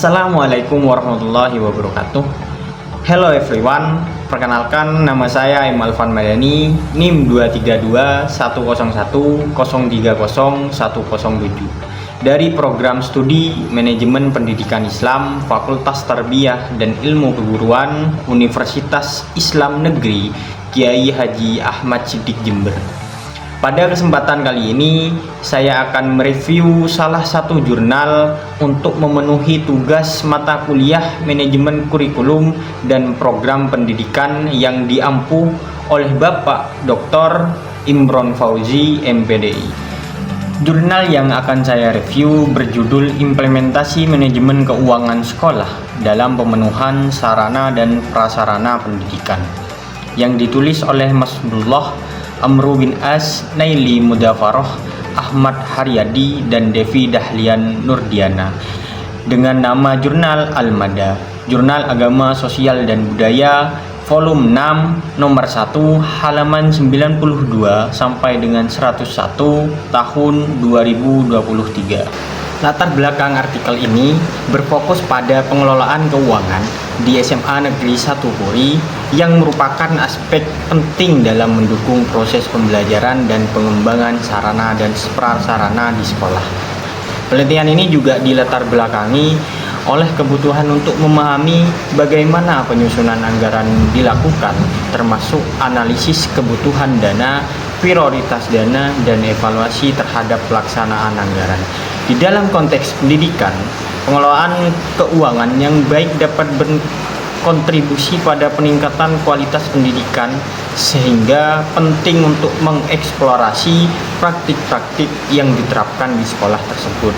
Assalamualaikum warahmatullahi wabarakatuh. Hello everyone, perkenalkan nama saya Imalvan Madani, NIM 2321010301007 dari program studi Manajemen Pendidikan Islam Fakultas Tarbiyah dan Ilmu Keguruan Universitas Islam Negeri Kiai Haji Ahmad Siddiq Jember. Pada kesempatan kali ini, saya akan mereview salah satu jurnal untuk memenuhi tugas mata kuliah Manajemen Kurikulum dan Program Pendidikan yang diampu oleh Bapak Dr. Imron Fauzi, MPDI. Jurnal yang akan saya review berjudul Implementasi Manajemen Keuangan Sekolah dalam Pemenuhan Sarana dan Prasarana Pendidikan, yang ditulis oleh Mas Abdullah Amru bin As, Naili Mudafaroh, Ahmad Haryadi, dan Devi Dahlian Nurdiana, dengan nama Jurnal Al-Mada, Jurnal Agama, Sosial dan Budaya, volume 6, nomor 1, halaman 92 sampai dengan 101 tahun 2023. Latar belakang artikel ini berfokus pada pengelolaan keuangan di SMA Negeri 1 Puri yang merupakan aspek penting dalam mendukung proses pembelajaran dan pengembangan sarana dan prasarana di sekolah. Penelitian ini juga dilatar belakangi oleh kebutuhan untuk memahami bagaimana penyusunan anggaran dilakukan, termasuk analisis kebutuhan dana, prioritas dana, dan evaluasi terhadap pelaksanaan anggaran. Di dalam konteks pendidikan, pengelolaan keuangan yang baik dapat berkontribusi pada peningkatan kualitas pendidikan, sehingga penting untuk mengeksplorasi praktik-praktik yang diterapkan di sekolah tersebut.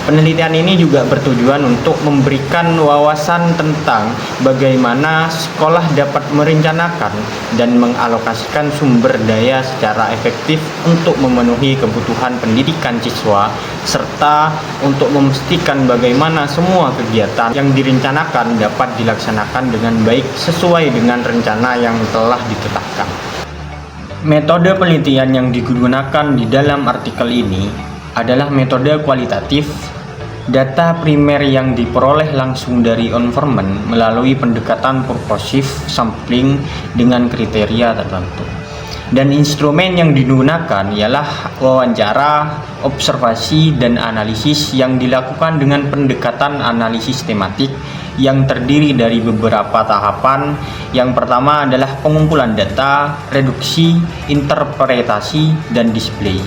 Penelitian ini juga bertujuan untuk memberikan wawasan tentang bagaimana sekolah dapat merencanakan dan mengalokasikan sumber daya secara efektif untuk memenuhi kebutuhan pendidikan siswa, serta untuk memastikan bagaimana semua kegiatan yang direncanakan dapat dilaksanakan dengan baik sesuai dengan rencana yang telah ditetapkan. Metode penelitian yang digunakan di dalam artikel ini adalah metode kualitatif. Data primer yang diperoleh langsung dari environment melalui pendekatan purposive sampling dengan kriteria tertentu. Dan instrumen yang digunakan ialah wawancara, observasi, dan analisis yang dilakukan dengan pendekatan analisis tematik yang terdiri dari beberapa tahapan. Yang pertama adalah pengumpulan data, reduksi, interpretasi, dan display.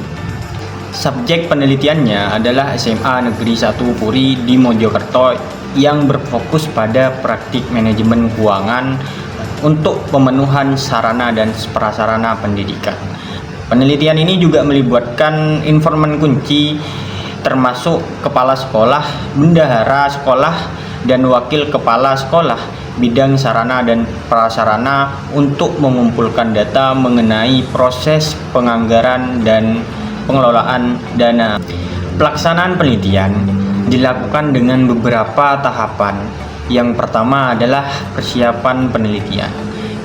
Subjek penelitiannya adalah SMA Negeri 1 Puri di Mojokerto yang berfokus pada praktik manajemen keuangan untuk pemenuhan sarana dan prasarana pendidikan. Penelitian ini juga melibatkan informan kunci termasuk kepala sekolah, bendahara sekolah, dan wakil kepala sekolah bidang sarana dan prasarana untuk mengumpulkan data mengenai proses penganggaran dan pengelolaan dana. Pelaksanaan penelitian dilakukan dengan beberapa tahapan. Yang pertama adalah persiapan penelitian.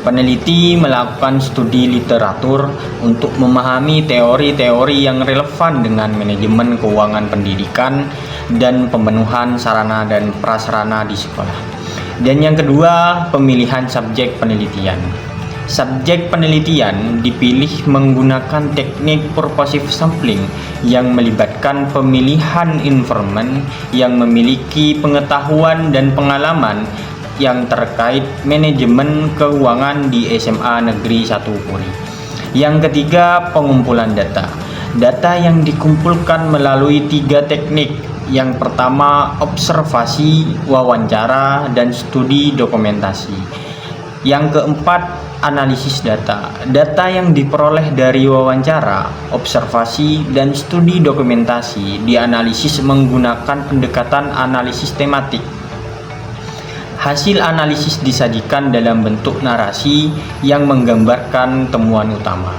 Peneliti melakukan studi literatur untuk memahami teori-teori yang relevan dengan manajemen keuangan pendidikan dan pemenuhan sarana dan prasarana di sekolah. Dan yang kedua, pemilihan subjek penelitian. Subjek penelitian dipilih menggunakan teknik purposive sampling yang melibatkan pemilihan informan yang memiliki pengetahuan dan pengalaman yang terkait manajemen keuangan di SMA Negeri 1 Puri. Yang ketiga, pengumpulan data. Data yang dikumpulkan melalui 3 teknik. Yang pertama, observasi, wawancara, dan studi dokumentasi. Yang keempat, analisis data. Data yang diperoleh dari wawancara, observasi, dan studi dokumentasi dianalisis menggunakan pendekatan analisis tematik. Hasil analisis disajikan dalam bentuk narasi yang menggambarkan temuan utama.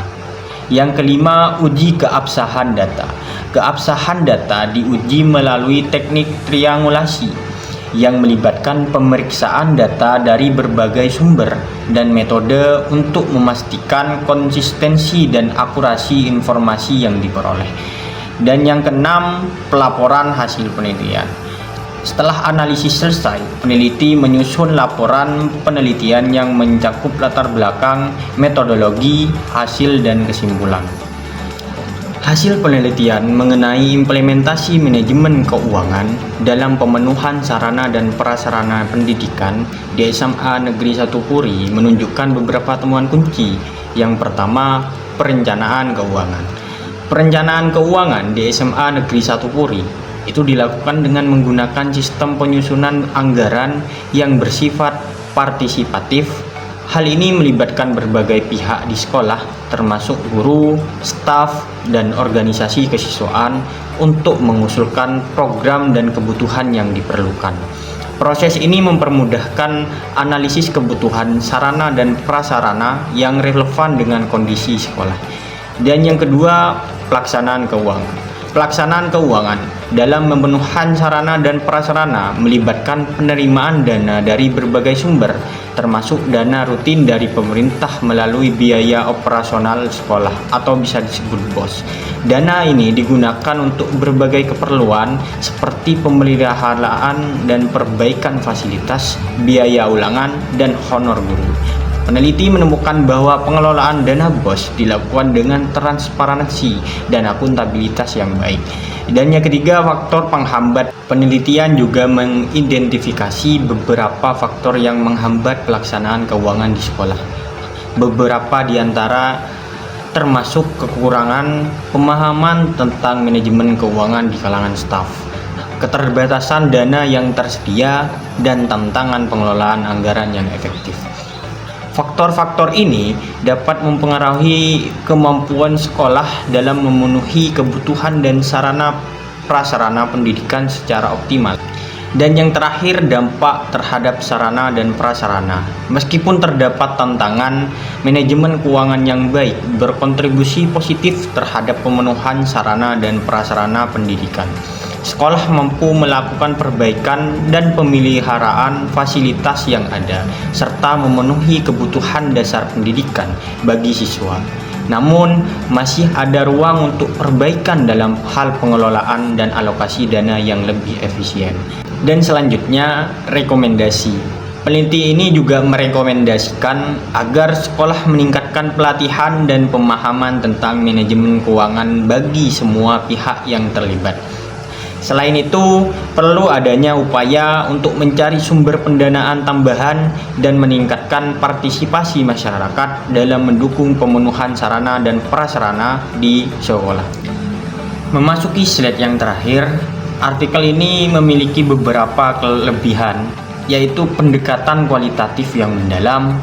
Yang kelima, uji keabsahan data. Keabsahan data diuji melalui teknik triangulasi yang melibatkan pemeriksaan data dari berbagai sumber dan metode untuk memastikan konsistensi dan akurasi informasi yang diperoleh. Dan yang keenam, pelaporan hasil penelitian. Setelah analisis selesai, peneliti menyusun laporan penelitian yang mencakup latar belakang, metodologi, hasil, dan kesimpulan. Hasil penelitian mengenai implementasi manajemen keuangan dalam pemenuhan sarana dan prasarana pendidikan di SMA Negeri 1 Puri menunjukkan beberapa temuan kunci. Yang pertama, perencanaan keuangan. Perencanaan keuangan di SMA Negeri 1 Puri itu dilakukan dengan menggunakan sistem penyusunan anggaran yang bersifat partisipatif. Hal ini melibatkan berbagai pihak di sekolah, termasuk guru, staf, dan organisasi kesiswaan untuk mengusulkan program dan kebutuhan yang diperlukan. Proses ini mempermudahkan analisis kebutuhan sarana dan prasarana yang relevan dengan kondisi sekolah. Dan yang kedua, pelaksanaan keuangan. Pelaksanaan keuangan dalam pemenuhan sarana dan prasarana melibatkan penerimaan dana dari berbagai sumber, termasuk dana rutin dari pemerintah melalui biaya operasional sekolah atau bisa disebut BOS. Dana ini digunakan untuk berbagai keperluan seperti pemeliharaan dan perbaikan fasilitas, biaya ulangan, dan honor guru. Peneliti menemukan bahwa pengelolaan dana BOS dilakukan dengan transparansi dan akuntabilitas yang baik. Dan yang ketiga, faktor penghambat. Penelitian juga mengidentifikasi beberapa faktor yang menghambat pelaksanaan keuangan di sekolah. Beberapa di antara termasuk kekurangan pemahaman tentang manajemen keuangan di kalangan staf, keterbatasan dana yang tersedia, dan tantangan pengelolaan anggaran yang efektif. Faktor-faktor ini dapat mempengaruhi kemampuan sekolah dalam memenuhi kebutuhan dan sarana prasarana pendidikan secara optimal. Dan yang terakhir, dampak terhadap sarana dan prasarana. Meskipun terdapat tantangan, manajemen keuangan yang baik berkontribusi positif terhadap pemenuhan sarana dan prasarana pendidikan. Sekolah mampu melakukan perbaikan dan pemeliharaan fasilitas yang ada, serta memenuhi kebutuhan dasar pendidikan bagi siswa. Namun, masih ada ruang untuk perbaikan dalam hal pengelolaan dan alokasi dana yang lebih efisien. Dan selanjutnya, rekomendasi. Peneliti ini juga merekomendasikan agar sekolah meningkatkan pelatihan dan pemahaman tentang manajemen keuangan bagi semua pihak yang terlibat. Selain itu, perlu adanya upaya untuk mencari sumber pendanaan tambahan dan meningkatkan partisipasi masyarakat dalam mendukung pemenuhan sarana dan prasarana di sekolah. Memasuki slide yang terakhir, artikel ini memiliki beberapa kelebihan, yaitu pendekatan kualitatif yang mendalam,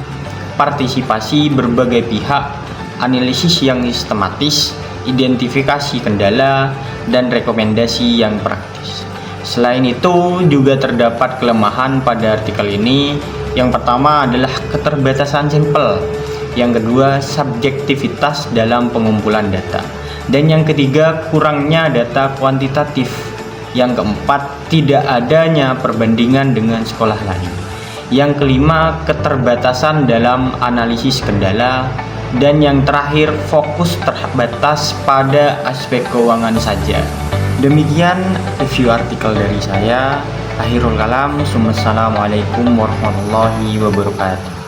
partisipasi berbagai pihak, analisis yang sistematis, identifikasi kendala, dan rekomendasi yang praktis. Selain itu, juga terdapat kelemahan pada artikel ini. Yang pertama adalah keterbatasan sampel, yang kedua subjektivitas dalam pengumpulan data, dan yang ketiga kurangnya data kuantitatif, yang keempat tidak adanya perbandingan dengan sekolah lain, yang kelima keterbatasan dalam analisis kendala, dan yang terakhir fokus terbatas pada aspek keuangan saja. Demikian review artikel dari saya. Akhirul kalam. Wassalamualaikum warahmatullahi wabarakatuh.